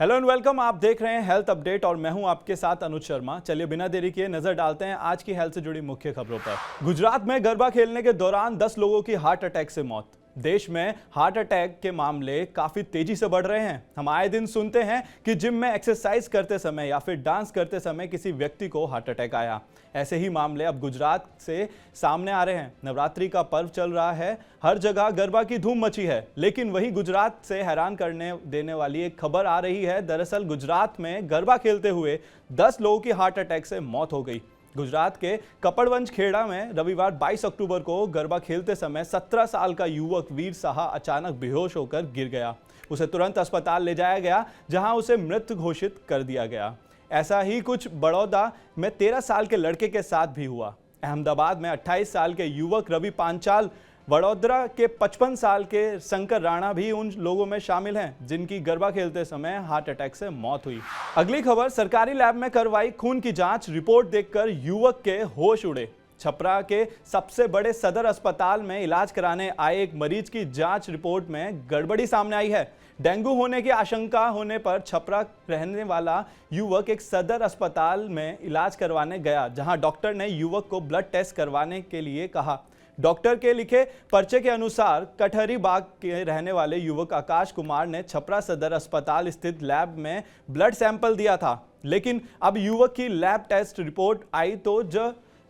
Hello and welcome. आप देख रहे हैं हेल्थ अपडेट और मैं हूं आपके साथ अनुज शर्मा। चलिए बिना देरी किए नजर डालते हैं आज की हेल्थ से जुड़ी मुख्य खबरों पर। गुजरात में गरबा खेलने के दौरान 10 लोगों की हार्ट अटैक से मौत। देश में हार्ट अटैक के मामले काफी तेजी से बढ़ रहे हैं। हम आए दिन सुनते हैं कि जिम में एक्सरसाइज करते समय या फिर डांस करते समय किसी व्यक्ति को हार्ट अटैक आया। ऐसे ही मामले अब गुजरात से सामने आ रहे हैं। नवरात्रि का पर्व चल रहा है, हर जगह गरबा की धूम मची है, लेकिन वही गुजरात से हैरान करने देने वाली एक खबर आ रही है। दरअसल गुजरात में गरबा खेलते हुए 10 लोगों की हार्ट अटैक से मौत हो गई। गुजरात के कपड़वंज खेड़ा में रविवार 22 अक्टूबर को गरबा खेलते समय 17 साल का युवक वीर साहा अचानक बेहोश होकर गिर गया। उसे तुरंत अस्पताल ले जाया गया, जहां उसे मृत घोषित कर दिया गया। ऐसा ही कुछ बड़ौदा में 13 साल के लड़के के साथ भी हुआ। अहमदाबाद में 28 साल के युवक रवि पांचाल, वडोदरा के 55 साल के शंकर राणा भी उन लोगों में शामिल हैं जिनकी गरबा खेलते समय हार्ट अटैक से मौत हुई। अगली खबर, सरकारी लैब में करवाई खून की जांच, रिपोर्ट देखकर युवक के होश उड़े। छपरा के सबसे बड़े सदर अस्पताल में इलाज कराने आए एक मरीज की जांच रिपोर्ट में गड़बड़ी सामने आई है। डेंगू होने की आशंका होने पर छपरा रहने वाला युवक एक सदर अस्पताल में इलाज करवाने गया, जहां डॉक्टर ने युवक को ब्लड टेस्ट करवाने के लिए कहा। डॉक्टर के लिखे पर्चे के अनुसार कटहरी बाग के रहने वाले युवक आकाश कुमार ने छपरा सदर अस्पताल स्थित लैब में ब्लड सैंपल दिया था, लेकिन अब युवक की लैब टेस्ट रिपोर्ट आई तो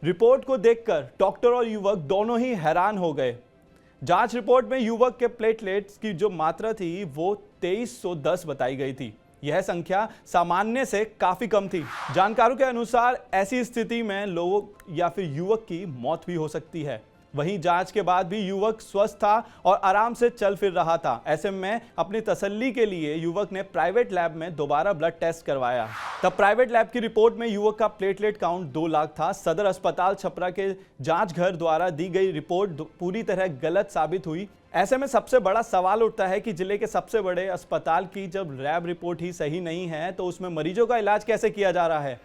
रिपोर्ट को देखकर डॉक्टर और युवक दोनों ही हैरान हो गए। जांच रिपोर्ट में युवक के प्लेटलेट्स की जो मात्रा थी वो 2310 बताई गई थी। यह संख्या सामान्य से काफी कम थी। जानकारों के अनुसार ऐसी स्थिति में लोग या फिर युवक की मौत भी हो सकती है। वहीं जांच के बाद भी युवक स्वस्थ था और आराम से चल फिर रहा था। ऐसे में अपनी तसल्ली के लिए युवक ने प्राइवेट लैब में दोबारा ब्लड टेस्ट करवाया। तब प्राइवेट लैब की रिपोर्ट में युवक का प्लेटलेट काउंट 2 लाख था। सदर अस्पताल छपरा के जांच घर द्वारा दी गई रिपोर्ट पूरी तरह गलत साबित हुई। ऐसे में सबसे बड़ा सवाल उठता है कि जिले के सबसे बड़े अस्पताल की जब लैब रिपोर्ट ही सही नहीं है तो उसमें मरीजों का इलाज कैसे किया जा रहा है।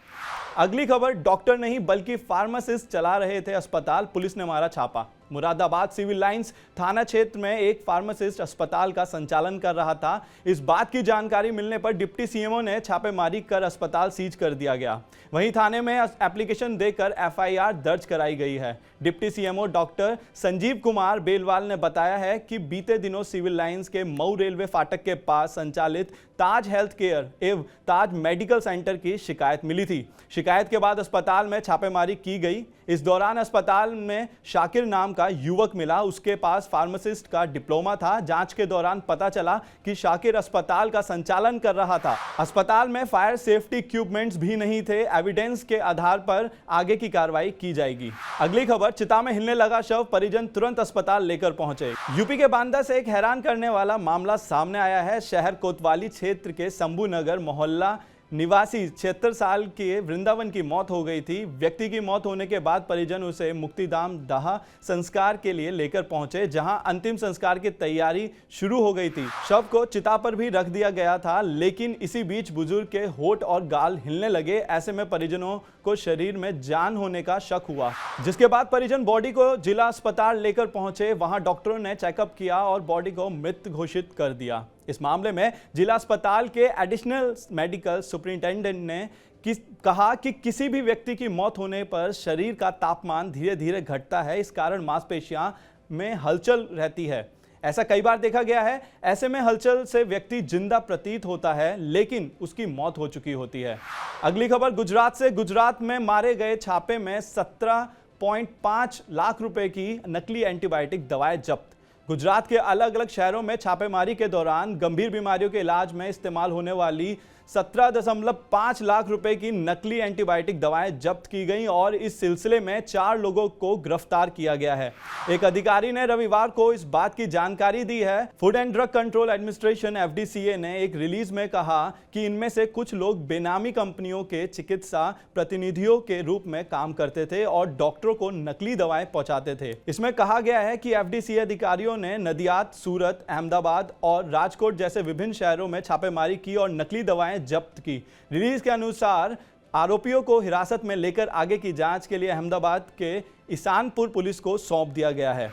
अगली खबर, डॉक्टर नहीं बल्कि फार्मासिस्ट चला रहे थे अस्पताल, पुलिस ने मारा छापा। मुरादाबाद सिविल लाइंस थाना क्षेत्र में एक फार्मासिस्ट अस्पताल का संचालन कर रहा था। इस बात की जानकारी मिलने पर डिप्टी सीएमओ ने छापेमारी कर अस्पताल सीज कर दिया गया। वहीं थाने में एप्लीकेशन देकर एफआईआर दर्ज कराई गई है। Deputy CMO doctor Sanjeev Kumar Belwal ने बताया है कि बीते दिनों सिविल लाइंस के मऊ रेलवे फाटक के पास संचालित ताज हेल्थ केयर एवं ताज मेडिकल सेंटर की शिकायत मिली थी। शिकायत के बाद अस्पताल में छापेमारी की गई। इस दौरान अस्पताल में शाकिर नाम का युवक मिला। उसके पास फार्मासिस्ट का डिप्लोमा था। जांच के दौरान पता चला कि शाकिर अस्पताल का संचालन कर रहा था। अस्पताल में फायर सेफ्टी इक्विपमेंट्स भी नहीं थे। एविडेंस के आधार पर आगे की कार्रवाई की जाएगी। अगली खबर, चिता में हिलने लगा शव, परिजन तुरंत अस्पताल लेकर पहुंचे। यूपी के बांदा से एक हैरान करने वाला मामला सामने आया है। शहर कोतवाली क्षेत्र के शंभू नगर मोहल्ला निवासी 76 साल के वृंदावन की मौत हो गई थी। व्यक्ति की मौत होने के बाद परिजन उसे मुक्तिधाम दाह संस्कार के लिए लेकर पहुंचे, जहां अंतिम संस्कार की तैयारी शुरू हो गई थी। शव को चिता पर भी रख दिया गया था, लेकिन इसी बीच बुजुर्ग के होठ और गाल हिलने लगे। ऐसे में परिजनों को शरीर में जान होने का शक हुआ, जिसके बाद परिजन बॉडी को जिला अस्पताल लेकर पहुंचे। वहां डॉक्टरों ने चेकअप किया और बॉडी को मृत घोषित कर दिया। इस मामले में जिला अस्पताल के एडिशनल मेडिकल सुपरिंटेंडेंट ने कहा कि किसी भी व्यक्ति की मौत होने पर शरीर का तापमान धीरे धीरे घटता है। इस कारण मांसपेशियां में हलचल रहती है। ऐसा कई बार देखा गया है। ऐसे में हलचल से व्यक्ति जिंदा प्रतीत होता है, लेकिन उसकी मौत हो चुकी होती है। अगली खबर, गुजरात से। गुजरात में मारे गए छापे में 17.5 लाख रुपए की नकली एंटीबायोटिक दवाएं जब्त। गुजरात के अलग अलग शहरों में छापेमारी के दौरान गंभीर बीमारियों के इलाज में इस्तेमाल होने वाली 17.5 लाख रुपए की नकली एंटीबायोटिक दवाएं जब्त की गई और इस सिलसिले में 4 लोगों को गिरफ्तार किया गया है। एक अधिकारी ने रविवार को इस बात की जानकारी दी है। Food and Drug Control Administration FDCA ने एक रिलीज में कहा कि इनमें से कुछ लोग बेनामी कंपनियों के चिकित्सा प्रतिनिधियों के रूप में काम करते थे और डॉक्टरों को नकली दवाएं पहुंचाते थे। इसमें कहा गया है कि एफडीसीए अधिकारियों ने नदियाद, सूरत, अहमदाबाद और राजकोट जैसे विभिन्न शहरों में छापेमारी की और नकली दवाएं जब्त की। रिलीज के अनुसार आरोपियों को हिरासत में लेकर आगे की जांच के लिए अहमदाबाद के ईशानपुर पुलिस को सौंप दिया गया है।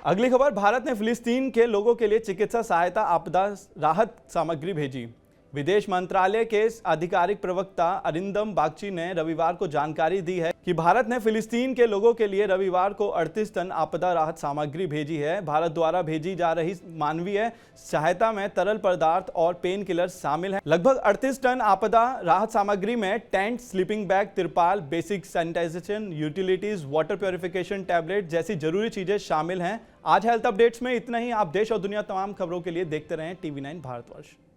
अगली खबर, भारत ने फिलिस्तीन के लोगों के लिए चिकित्सा सहायता आपदा राहत सामग्री भेजी। विदेश मंत्रालय के आधिकारिक प्रवक्ता अरिंदम बागची ने रविवार को जानकारी दी है कि भारत ने फिलिस्तीन के लोगों के लिए रविवार को 38 टन आपदा राहत सामग्री भेजी है। भारत द्वारा भेजी जा रही मानवीय सहायता में तरल पदार्थ और पेन किलर शामिल हैं। लगभग 38 टन आपदा राहत सामग्री में टेंट, स्लीपिंग बैग, तिरपाल, basic sanitisation, utilities, water purification tablet जैसी जरूरी चीजें शामिल हैं। आज हेल्थ अपडेट्स में इतना ही। आप देश और दुनिया तमाम खबरों के लिए देखते रहें TV9 भारतवर्ष।